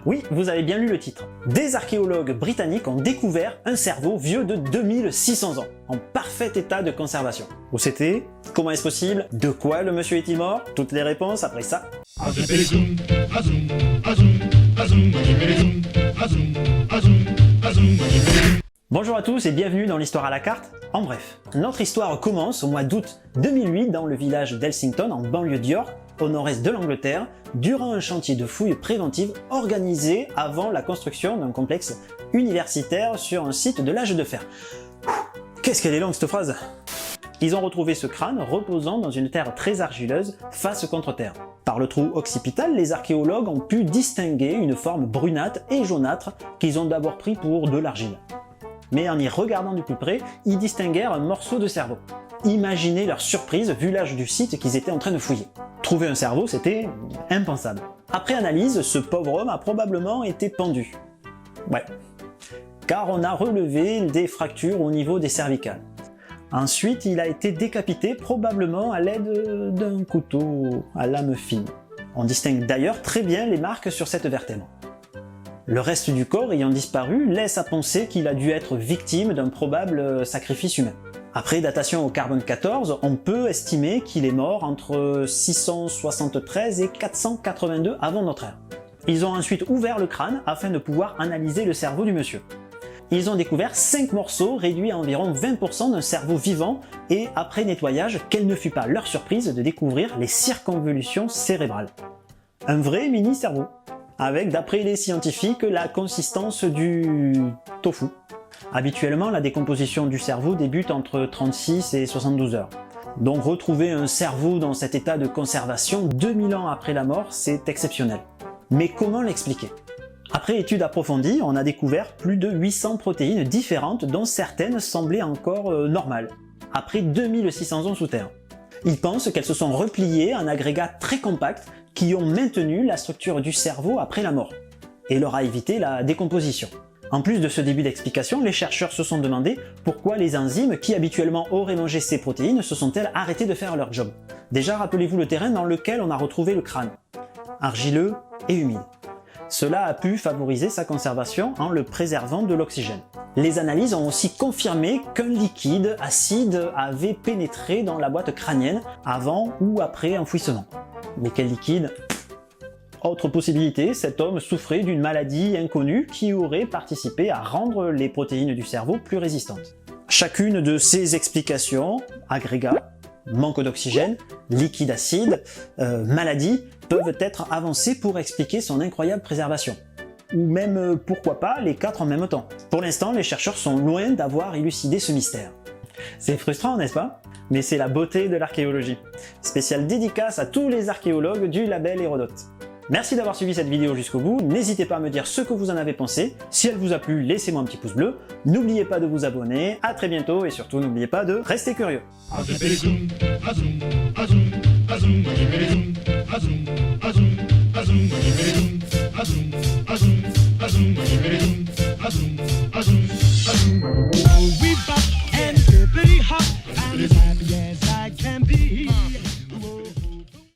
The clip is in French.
Oui, vous avez bien lu le titre. Des archéologues britanniques ont découvert un cerveau vieux de 2600 ans, en parfait état de conservation. Où c'était? Comment est-ce possible? De quoi le monsieur est-il mort? Toutes les réponses après ça. Bonjour à tous et bienvenue dans l'histoire à la carte. En bref, notre histoire commence au mois d'août 2008 dans le village d'Helsington en banlieue de York, au nord-est de l'Angleterre, durant un chantier de fouilles préventives organisé avant la construction d'un complexe universitaire sur un site de l'âge de fer. Qu'est-ce qu'elle est longue cette phrase! Ils ont retrouvé ce crâne reposant dans une terre très argileuse, face contre terre. Par le trou occipital, les archéologues ont pu distinguer une forme brunâtre et jaunâtre qu'ils ont d'abord pris pour de l'argile. Mais en y regardant de plus près, ils distinguèrent un morceau de cerveau. Imaginez leur surprise vu l'âge du site qu'ils étaient en train de fouiller. Trouver un cerveau, c'était impensable. Après analyse, ce pauvre homme a probablement été pendu. Ouais, car on a relevé des fractures au niveau des cervicales. Ensuite, il a été décapité probablement à l'aide d'un couteau à lame fine. On distingue d'ailleurs très bien les marques sur cette vertèbre. Le reste du corps ayant disparu laisse à penser qu'il a dû être victime d'un probable sacrifice humain. Après datation au carbone 14, on peut estimer qu'il est mort entre 673 et 482 avant notre ère. Ils ont ensuite ouvert le crâne afin de pouvoir analyser le cerveau du monsieur. Ils ont découvert 5 morceaux réduits à environ 20% d'un cerveau vivant et après nettoyage, quelle ne fut pas leur surprise de découvrir les circonvolutions cérébrales. Un vrai mini-cerveau, avec d'après les scientifiques la consistance du tofu. Habituellement, la décomposition du cerveau débute entre 36 et 72 heures. Donc retrouver un cerveau dans cet état de conservation 2000 ans après la mort, c'est exceptionnel. Mais comment l'expliquer? Après étude approfondie, on a découvert plus de 800 protéines différentes dont certaines semblaient encore normales, après 2600 ans sous terre. Ils pensent qu'elles se sont repliées en agrégats très compacts qui ont maintenu la structure du cerveau après la mort, et leur a évité la décomposition. En plus de ce début d'explication, les chercheurs se sont demandé pourquoi les enzymes qui habituellement auraient mangé ces protéines se sont-elles arrêtées de faire leur job. Déjà, rappelez-vous le terrain dans lequel on a retrouvé le crâne, argileux et humide. Cela a pu favoriser sa conservation en le préservant de l'oxygène. Les analyses ont aussi confirmé qu'un liquide acide avait pénétré dans la boîte crânienne avant ou après enfouissement. Mais quel liquide? Autre possibilité, cet homme souffrait d'une maladie inconnue qui aurait participé à rendre les protéines du cerveau plus résistantes. Chacune de ces explications, agrégat, manque d'oxygène, liquide acide, maladie, peuvent être avancées pour expliquer son incroyable préservation. Ou même, pourquoi pas, les 4 en même temps. Pour l'instant, les chercheurs sont loin d'avoir élucidé ce mystère. C'est frustrant, n'est-ce pas? Mais c'est la beauté de l'archéologie. Spéciale dédicace à tous les archéologues du label Hérodote. Merci d'avoir suivi cette vidéo jusqu'au bout, n'hésitez pas à me dire ce que vous en avez pensé, si elle vous a plu, laissez-moi un petit pouce bleu, n'oubliez pas de vous abonner, à très bientôt et surtout n'oubliez pas de rester curieux.